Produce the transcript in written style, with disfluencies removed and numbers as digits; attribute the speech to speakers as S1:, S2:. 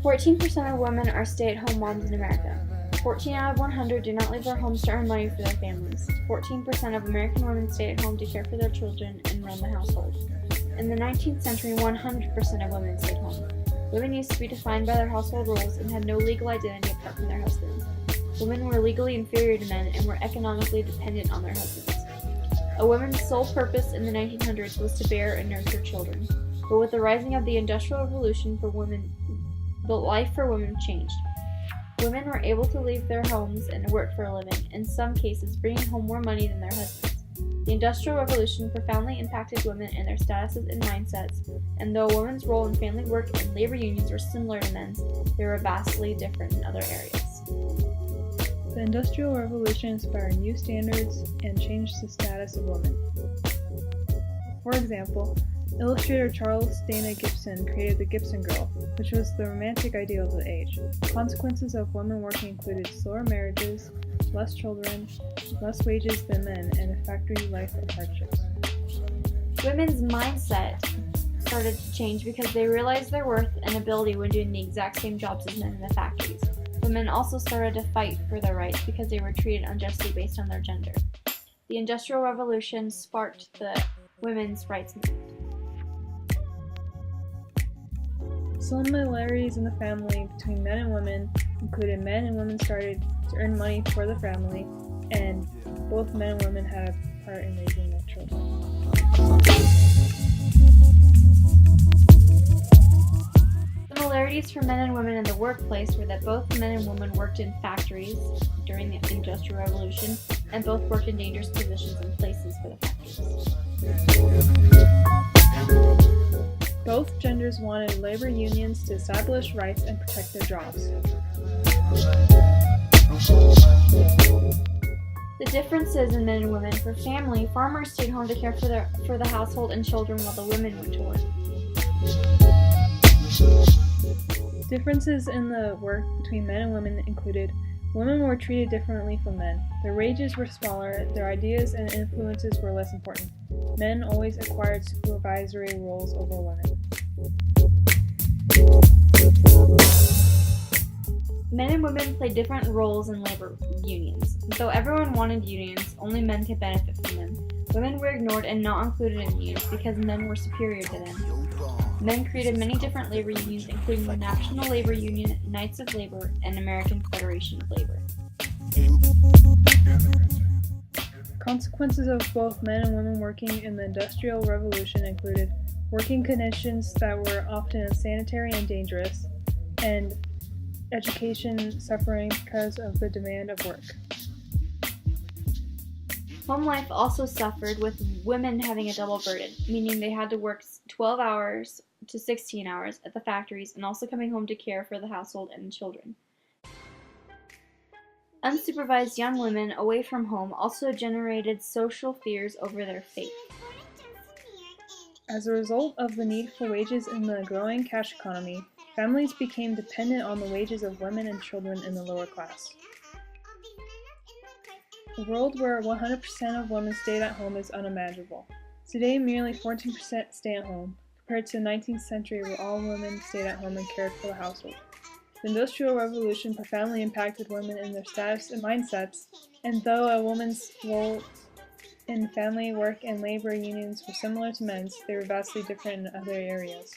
S1: 14% of women are stay-at-home moms in America. 14 out of 100 do not leave their homes to earn money for their families. 14% of American women stay at home to care for their children and run the household. In the 19th century, 100% of women stayed home. Women used to be defined by their household roles and had no legal identity apart from their husbands. Women were legally inferior to men and were economically dependent on their husbands. A woman's sole purpose in the 1900s was to bear and nurture children. But with the rising of the Industrial Revolution the life for women changed. Women were able to leave their homes and work for a living, in some cases bringing home more money than their husbands. The Industrial Revolution profoundly impacted women and their statuses and mindsets, and though a woman's role in family work and labor unions were similar to men's, they were vastly different in other areas.
S2: The Industrial Revolution inspired new standards and changed the status of women. For example, illustrator Charles Dana Gibson created the Gibson Girl, which was the romantic ideal of the age. Consequences of women working included slower marriages, less children, less wages than men, and a factory life of hardships.
S1: Women's mindset started to change because they realized their worth and ability when doing the exact same jobs as men in the factories. Women also started to fight for their rights because they were treated unjustly based on their gender. The Industrial Revolution sparked the women's rights movement.
S2: Similarities in the family between men and women included men and women started to earn money for the family, and both men and women had a part in raising their children.
S1: Similarities for men and women in the workplace were that both men and women worked in factories during the Industrial Revolution, and both worked in dangerous positions and places for the factories.
S2: Both genders wanted labor unions to establish rights and protect their jobs.
S1: The differences in men and women: for family, farmers stayed home to care for the household and children while the women went to work.
S2: Differences in the work between men and women included women were treated differently from men. Their wages were smaller, their ideas and influences were less important. Men always acquired supervisory roles over women.
S1: Men and women played different roles in labor unions. Though everyone wanted unions, only men could benefit from them. Women were ignored and not included in unions because men were superior to them. Men created many different labor unions, including the National Labor Union, Knights of Labor, and American Federation of Labor.
S2: Consequences of both men and women working in the Industrial Revolution included working conditions that were often unsanitary and dangerous, and education suffering because of the demand of work.
S1: Home life also suffered, with women having a double burden, meaning they had to work 12 hours to 16 hours at the factories and also coming home to care for the household and children. Unsupervised young women away from home also generated social fears over their fate.
S2: As a result of the need for wages in the growing cash economy, families became dependent on the wages of women and children in the lower class. A world where 100% of women stayed at home is unimaginable. Today, merely 14% stay at home, compared to the 19th century where all women stayed at home and cared for the household. The Industrial Revolution profoundly impacted women in their status and mindsets, and though a woman's role in family work and labor unions were similar to men's, they were vastly different in other areas.